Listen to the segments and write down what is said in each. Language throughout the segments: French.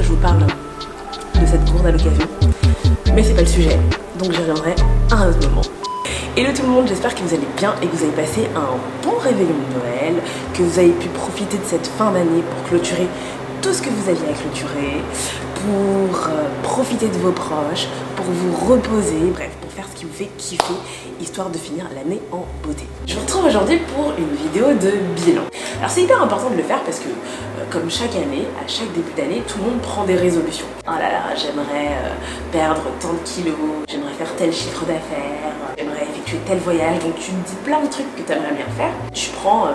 je vous parle de cette gourde à l'occasion. Mais c'est pas le sujet, donc j'y reviendrai à un autre moment. Hello tout le monde, j'espère que vous allez bien et que vous avez passé un bon réveillon de Noël, que vous avez pu profiter de cette fin d'année pour clôturer tout ce que vous aviez à clôturer, pour profiter de vos proches, pour vous reposer, bref, pour faire ce qui vous fait kiffer, histoire de finir l'année en beauté. Je vous retrouve aujourd'hui pour une vidéo de bilan. Alors c'est hyper important de le faire parce que, comme chaque année, à chaque début d'année, tout le monde prend des résolutions. Oh là là, j'aimerais perdre tant de kilos, j'aimerais faire tel chiffre d'affaires, j'aimerais effectuer tel voyage, donc tu me dis plein de trucs que tu aimerais bien faire. Tu prends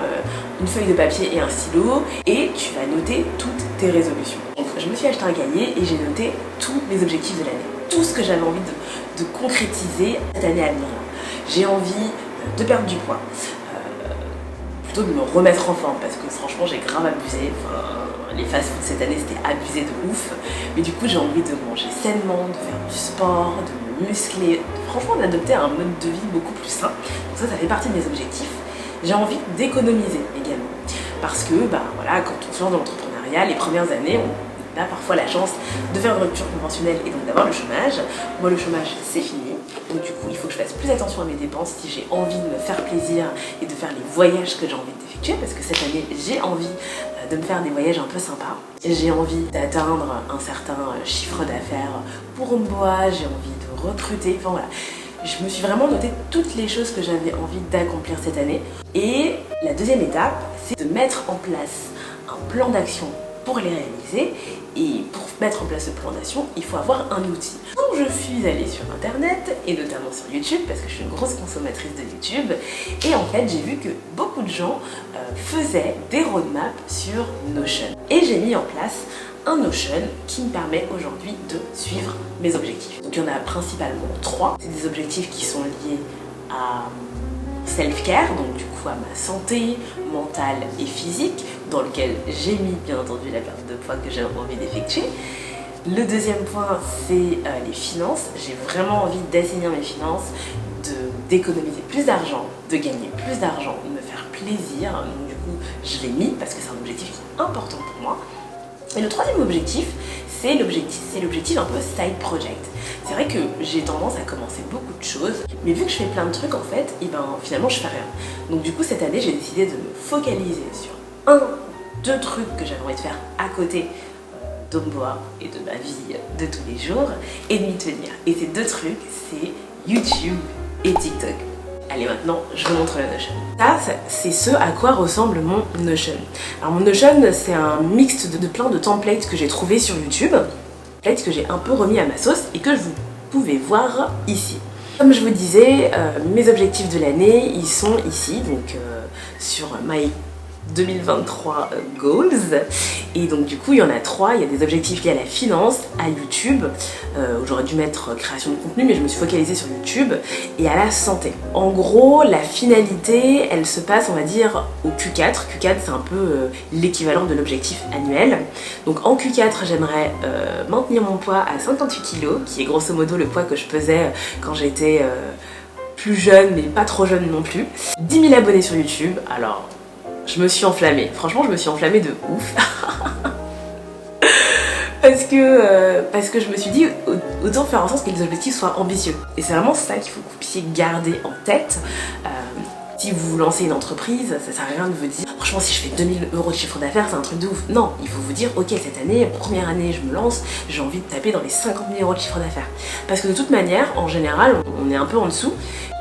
une feuille de papier et un stylo et tu vas noter toutes tes résolutions. Donc je me suis acheté un cahier et j'ai noté tous les objectifs de l'année, tout ce que j'avais envie de concrétiser cette année à venir. J'ai envie de perdre du poids, plutôt de me remettre en forme parce que franchement j'ai grave abusé. Les fast-food cette année c'était abusé de ouf, mais du coup j'ai envie de manger sainement, de faire du sport, de me muscler, franchement d'adopter un mode de vie beaucoup plus sain. Donc ça fait partie de mes objectifs. J'ai envie d'économiser également parce que voilà, quand on se lance dans l'entrepreneuriat, les premières années on a parfois la chance de faire une rupture conventionnelle et donc d'avoir le chômage. Moi le chômage c'est fini, donc du coup il faut que je fasse plus attention à mes dépenses si j'ai envie de me faire plaisir et de faire les voyages que j'ai envie d'effectuer, parce que cette année j'ai envie de me faire des voyages un peu sympas. J'ai envie d'atteindre un certain chiffre d'affaires pour Omboa, j'ai envie de recruter, enfin voilà. Je me suis vraiment noté toutes les choses que j'avais envie d'accomplir cette année. Et la deuxième étape, c'est de mettre en place un plan d'action pour les réaliser. Et pour mettre en place ce plan d'action, il faut avoir un outil. Donc je suis allée sur internet et notamment sur YouTube parce que je suis une grosse consommatrice de YouTube. Et en fait, j'ai vu que beaucoup de gens faisaient des roadmaps sur Notion. Et j'ai mis en place un Notion qui me permet aujourd'hui de suivre mes objectifs. Donc il y en a principalement 3. C'est des objectifs qui sont liés à self-care, donc du coup à ma santé mentale et physique, dans lequel j'ai mis bien entendu la perte de poids que j'ai envie d'effectuer. Le deuxième point, c'est les finances. J'ai vraiment envie d'assainir mes finances, d'économiser plus d'argent, de gagner plus d'argent, de me faire plaisir. Donc du coup, je l'ai mis parce que c'est un objectif qui est important pour moi. Et le troisième objectif, c'est l'objectif un peu side project. C'est vrai que j'ai tendance à commencer beaucoup de choses, mais vu que je fais plein de trucs en fait, et finalement je fais rien. Donc du coup cette année j'ai décidé de me focaliser sur deux trucs que j'avais envie de faire à côté d'Omboa et de ma vie de tous les jours, et de m'y tenir. Et ces deux trucs, c'est YouTube et TikTok. Allez, maintenant, je vous montre le Notion. Ça, c'est ce à quoi ressemble mon Notion. Alors mon Notion, c'est un mix de plein de templates que j'ai trouvé sur YouTube, templates que j'ai un peu remis à ma sauce et que vous pouvez voir ici. Comme je vous disais, mes objectifs de l'année, ils sont ici, donc sur My 2023 Goals. Et donc du coup il y en a 3, il y a des objectifs liés à la finance, à YouTube, j'aurais dû mettre création de contenu mais je me suis focalisée sur YouTube, et à la santé. En gros la finalité elle se passe on va dire au Q4. Q4 c'est un peu l'équivalent de l'objectif annuel. Donc en Q4 j'aimerais maintenir mon poids à 58 kg, qui est grosso modo le poids que je pesais quand j'étais plus jeune mais pas trop jeune non plus. 10 000 abonnés sur YouTube, alors je me suis enflammée, franchement je me suis enflammée de ouf. parce que je me suis dit autant faire en sorte que les objectifs soient ambitieux. Et c'est vraiment ça qu'il faut que vous puissiez garder en tête. Si vous lancez une entreprise, ça sert à rien de vous dire franchement si je fais 2000 € de chiffre d'affaires c'est un truc de ouf. Non, il faut vous dire ok cette année, première année je me lance, j'ai envie de taper dans les 50 000 € de chiffre d'affaires. Parce que de toute manière, en général, on est un peu en dessous.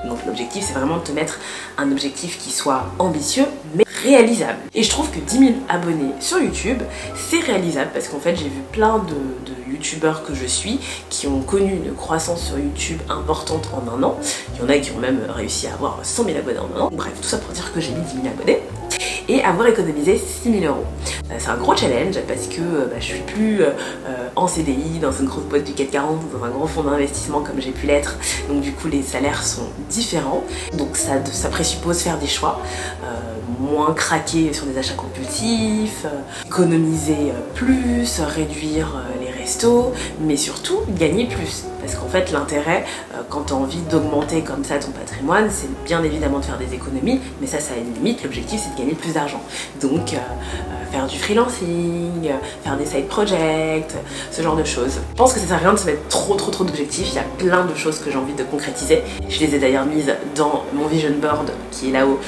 Donc l'objectif c'est vraiment de te mettre un objectif qui soit ambitieux mais réalisable. Et je trouve que 10 000 abonnés sur YouTube c'est réalisable parce qu'en fait j'ai vu plein de youtubeurs que je suis qui ont connu une croissance sur YouTube importante en un an. Il y en a qui ont même réussi à avoir 100 000 abonnés en un an. Bref, tout ça pour dire que j'ai mis 10 000 abonnés et avoir économisé 6 000 €. C'est un gros challenge parce que je suis plus en CDI dans une grosse boîte du CAC 40, dans un gros fonds d'investissement comme j'ai pu l'être, donc du coup les salaires sont différents, donc ça présuppose faire des choix, moins craquer sur des achats compulsifs, économiser plus, réduire les restos, mais surtout gagner plus. Parce qu'en fait l'intérêt, quand tu as envie d'augmenter comme ça ton patrimoine, c'est bien évidemment de faire des économies, mais ça a une limite, l'objectif c'est de gagner plus d'argent. Donc faire du freelancing, faire des side projects, ce genre de choses. Je pense que ça sert à rien de se mettre trop d'objectifs, il y a plein de choses que j'ai envie de concrétiser. Je les ai d'ailleurs mises dans mon vision board qui est là-haut,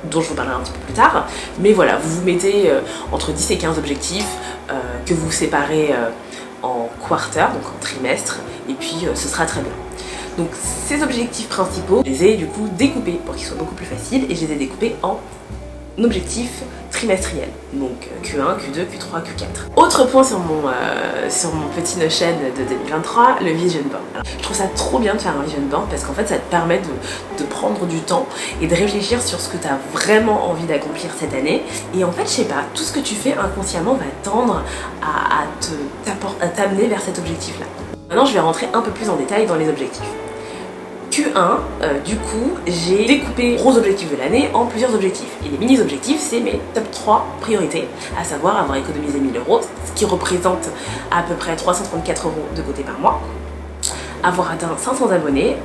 dont je vous parlerai un petit peu plus tard. Mais voilà, vous vous mettez entre 10 et 15 objectifs que vous séparez en quarter, donc en trimestre, et puis ce sera très bien. Donc ces objectifs principaux, je les ai du coup découpés pour qu'ils soient beaucoup plus faciles, et je les ai découpés en objectifs trimestriels, donc Q1, Q2, Q3, Q4. Autre point sur mon petit Notion de 2023, le vision board. Alors, je trouve ça trop bien de faire un vision board parce qu'en fait ça te permet de prendre du temps et de réfléchir sur ce que tu as vraiment envie d'accomplir cette année. Et en fait, je sais pas, tout ce que tu fais inconsciemment va tendre à t'amener vers cet objectif-là. Maintenant, je vais rentrer un peu plus en détail dans les objectifs. Q1, du coup, j'ai découpé les gros objectifs de l'année en plusieurs objectifs. Et les mini-objectifs, c'est mes top 3 priorités, à savoir avoir économisé 1000 €, ce qui représente à peu près 334 € de côté par mois, avoir atteint 500 abonnés,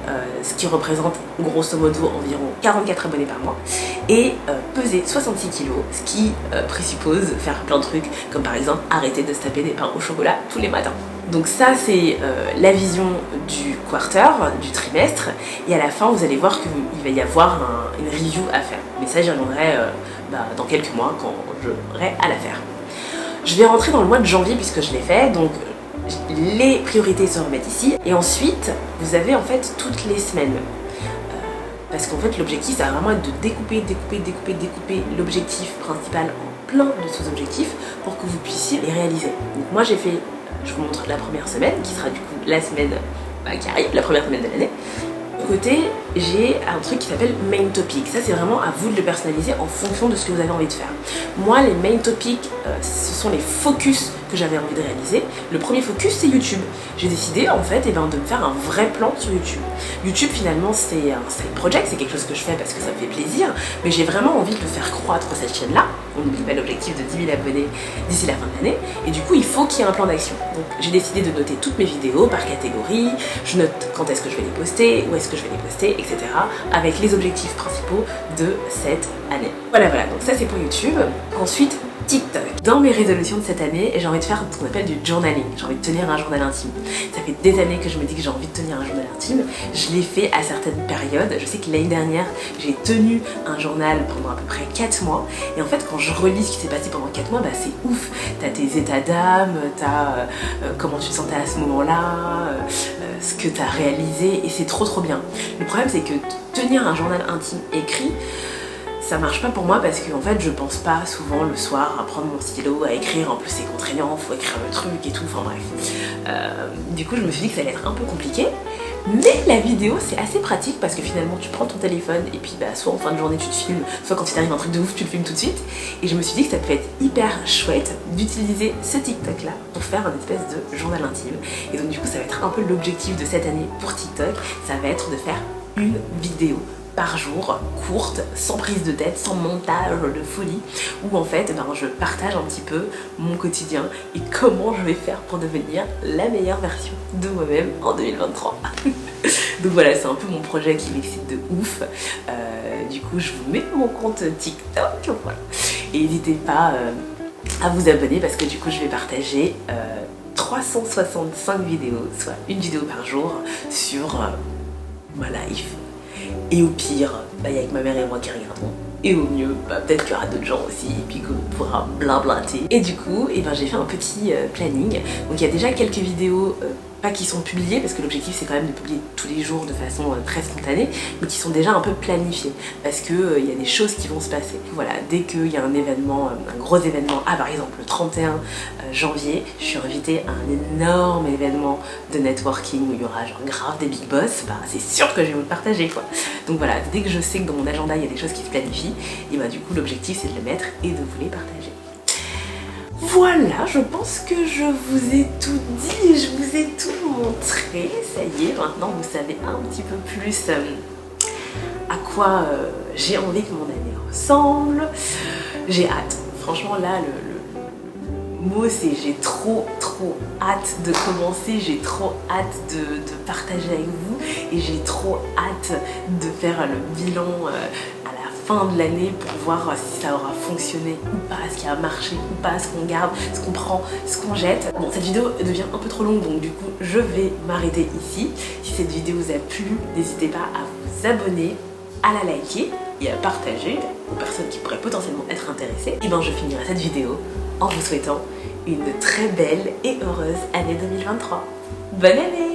ce qui représente grosso modo environ 44 abonnés par mois, et peser 66 kg, ce qui présuppose faire plein de trucs, comme par exemple arrêter de se taper des pains au chocolat tous les matins. Donc ça c'est la vision du quarter, du trimestre, et à la fin vous allez voir qu'il va y avoir une review à faire. Mais ça j'y reviendrai dans quelques mois quand j'aurai à la faire. Je vais rentrer dans le mois de janvier puisque je l'ai fait, donc les priorités se remettent ici, et ensuite vous avez en fait toutes les semaines. Parce qu'en fait l'objectif ça va vraiment être de découper l'objectif principal en plein de sous-objectifs pour que vous puissiez les réaliser. Donc moi j'ai fait, je vous montre la première semaine qui sera du coup la semaine qui arrive, la première semaine de l'année. De côté, j'ai un truc qui s'appelle Main Topic. Ça, c'est vraiment à vous de le personnaliser en fonction de ce que vous avez envie de faire. Moi, les Main Topics, ce sont les focus que j'avais envie de réaliser. Le premier focus, c'est YouTube. J'ai décidé, en fait, de me faire un vrai plan sur YouTube. YouTube, finalement, c'est un side project, c'est quelque chose que je fais parce que ça me fait plaisir, mais j'ai vraiment envie de le faire croître, cette chaîne-là. On n'oublie pas l'objectif de 10 000 abonnés d'ici la fin de l'année. Et du coup, il faut qu'il y ait un plan d'action. Donc, j'ai décidé de noter toutes mes vidéos par catégorie. Je note quand est-ce que je vais les poster, où est-ce que je vais les poster, etc. avec les objectifs principaux de cette année. Voilà, donc ça c'est pour YouTube. Ensuite, TikTok. Dans mes résolutions de cette année, j'ai envie de faire ce qu'on appelle du journaling. J'ai envie de tenir un journal intime. Ça fait des années que je me dis que j'ai envie de tenir un journal intime. Je l'ai fait à certaines périodes. Je sais que l'année dernière, j'ai tenu un journal pendant à peu près 4 mois. Et en fait, quand je relis ce qui s'est passé pendant 4 mois, c'est ouf. T'as tes états d'âme, t'as comment tu te sentais à ce moment-là, ce que t'as réalisé, et c'est trop bien. Le problème, c'est que tenir un journal intime écrit, ça marche pas pour moi parce que en fait je pense pas souvent le soir à prendre mon stylo, à écrire, en plus c'est contraignant, faut écrire le truc et tout, enfin bref. Du coup je me suis dit que ça allait être un peu compliqué, mais la vidéo c'est assez pratique parce que finalement tu prends ton téléphone et puis soit en fin de journée tu te filmes, soit quand il t'arrive un truc de ouf tu le filmes tout de suite, et je me suis dit que ça peut être hyper chouette d'utiliser ce TikTok là pour faire un espèce de journal intime. Et donc du coup ça va être un peu l'objectif de cette année pour TikTok, ça va être de faire une vidéo par jour, courte, sans prise de tête, sans montage de folie, où en fait je partage un petit peu mon quotidien et comment je vais faire pour devenir la meilleure version de moi-même en 2023. Donc voilà, c'est un peu mon projet qui m'excite de ouf. Du coup je vous mets mon compte TikTok, voilà. Et n'hésitez pas à vous abonner parce que du coup je vais partager 365 vidéos, soit une vidéo par jour sur ma life. Et au pire, il y a que ma mère et moi qui regarderont. Et au mieux, peut-être qu'il y aura d'autres gens aussi, et puis qu'on pourra blablater. Et du coup, j'ai fait un petit planning. Donc il y a déjà quelques vidéos, pas qui sont publiées, parce que l'objectif c'est quand même de publier tous les jours de façon très spontanée, mais qui sont déjà un peu planifiées, parce que il y a des choses qui vont se passer. Voilà, dès qu'il y a un événement, un gros événement, par exemple le 31 janvier, je suis invitée à un énorme événement de networking où il y aura genre grave des big boss, c'est sûr que je vais vous le partager quoi. Donc voilà, dès que je sais que dans mon agenda il y a des choses qui se planifient, et du coup l'objectif c'est de les mettre et de vous les partager. Voilà, je pense que je vous ai tout dit, je vous ai tout montré. Ça y est, maintenant vous savez un petit peu plus à quoi j'ai envie que mon année ressemble. J'ai hâte. Franchement là, le mot c'est j'ai trop trop hâte de commencer, j'ai trop hâte de partager avec vous et j'ai trop hâte de faire le bilan à la fin de l'année pour voir si ça aura fonctionné ou pas, ce qui a marché ou pas, ce qu'on garde, ce qu'on prend, ce qu'on jette. Bon, cette vidéo devient un peu trop longue, donc du coup je vais m'arrêter ici. Si cette vidéo vous a plu, n'hésitez pas à vous abonner, à la liker et à partager aux personnes qui pourraient potentiellement être intéressées. Et ben je finirai cette vidéo en vous souhaitant une très belle et heureuse année 2023. Bonne année!